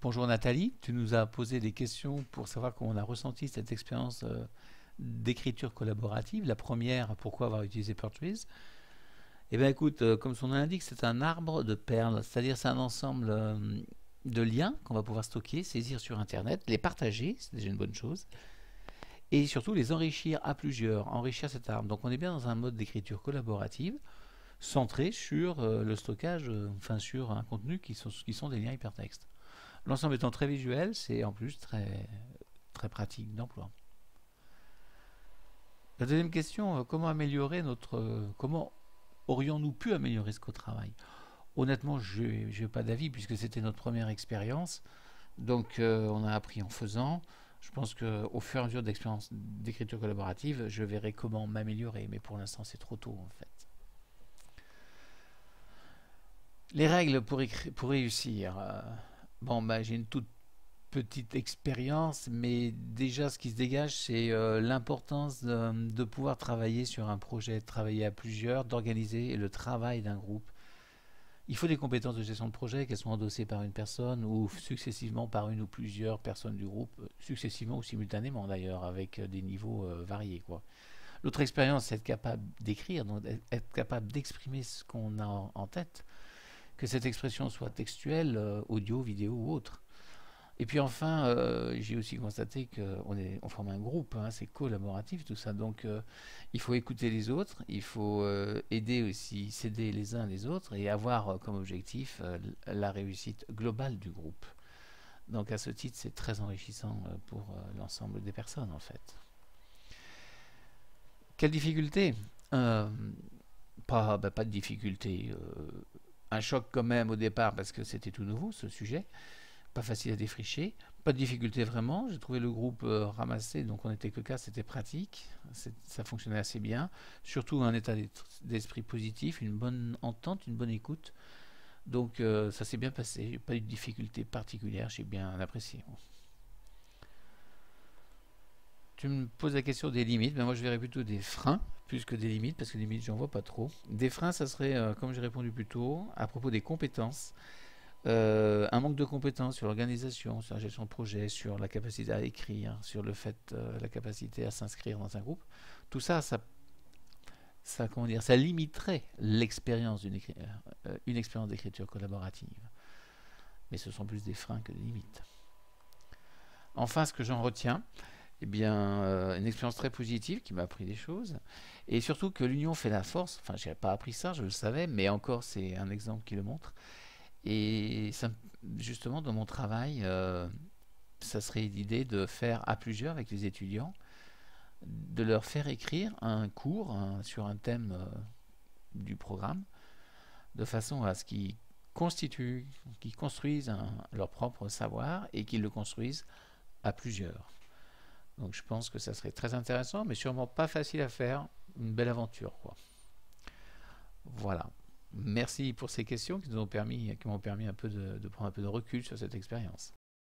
Bonjour Nathalie, tu nous as posé des questions pour savoir comment on a ressenti cette expérience d'écriture collaborative. La première, pourquoi avoir utilisé Portrees? Eh bien écoute, comme son nom l'indique, c'est un arbre de perles, c'est-à-dire c'est un ensemble de liens qu'on va pouvoir stocker, saisir sur Internet, les partager, c'est déjà une bonne chose, et surtout les enrichir à plusieurs, enrichir cet arbre. Donc on est bien dans un mode d'écriture collaborative, centré sur le stockage, enfin sur un contenu qui sont des liens hypertextes. L'ensemble étant très visuel, c'est en plus très pratique d'emploi. La deuxième question, comment aurions-nous pu améliorer ce co-travail? Honnêtement, je n'ai pas d'avis puisque c'était notre première expérience. Donc on a appris en faisant. Je pense qu'au fur et à mesure d'expérience d'écriture collaborative, je verrai comment m'améliorer. Mais pour l'instant, c'est trop tôt en fait. Les règles pour réussir. Bon, bah, j'ai une toute petite expérience, mais déjà ce qui se dégage, c'est l'importance de pouvoir travailler sur un projet, de travailler à plusieurs, d'organiser le travail d'un groupe. Il faut des compétences de gestion de projet, qu'elles soient endossées par une personne ou successivement par une ou plusieurs personnes du groupe, successivement ou simultanément d'ailleurs, avec des niveaux variés, quoi. L'autre expérience, c'est être capable d'écrire, donc être capable d'exprimer ce qu'on a en tête, que cette expression soit textuelle, audio, vidéo ou autre. Et puis enfin, j'ai aussi constaté qu'on forme un groupe, hein, c'est collaboratif tout ça, donc il faut écouter les autres, il faut aider aussi, s'aider les uns les autres et avoir comme objectif la réussite globale du groupe. Donc à ce titre, c'est très enrichissant pour l'ensemble des personnes en fait. Quelle difficulté? Euh, pas de difficulté. Un choc quand même au départ parce que c'était tout nouveau ce sujet, pas facile à défricher, pas de difficulté vraiment. J'ai trouvé le groupe ramassé, donc on n'était que 4, c'était pratique, ça fonctionnait assez bien. Surtout un état d'esprit positif, une bonne entente, une bonne écoute. Donc ça s'est bien passé, pas eu de difficulté particulière, j'ai bien apprécié. Tu me poses la question des limites, mais moi je verrais plutôt des freins plus que des limites, parce que des limites j'en vois pas trop. Des freins, ça serait, comme j'ai répondu plus tôt, à propos des compétences. Un manque de compétences sur l'organisation, sur la gestion de projet, sur la capacité à écrire, sur le fait, la capacité à s'inscrire dans un groupe. Tout ça, comment dire, ça limiterait l'expérience une expérience d'écriture collaborative. Mais ce sont plus des freins que des limites. Enfin, ce que j'en retiens, eh bien, une expérience très positive qui m'a appris des choses, et surtout que l'union fait la force. Enfin, je n'avais pas appris ça, je le savais, mais encore, c'est un exemple qui le montre. Et ça, justement, dans mon travail, ça serait l'idée de faire à plusieurs avec les étudiants, de leur faire écrire un cours sur un thème du programme, de façon à ce qu'ils construisent leur propre savoir et qu'ils le construisent à plusieurs. Donc je pense que ça serait très intéressant, mais sûrement pas facile à faire. Une belle aventure, quoi. Voilà. Merci pour ces questions qui m'ont permis un peu de prendre un peu de recul sur cette expérience.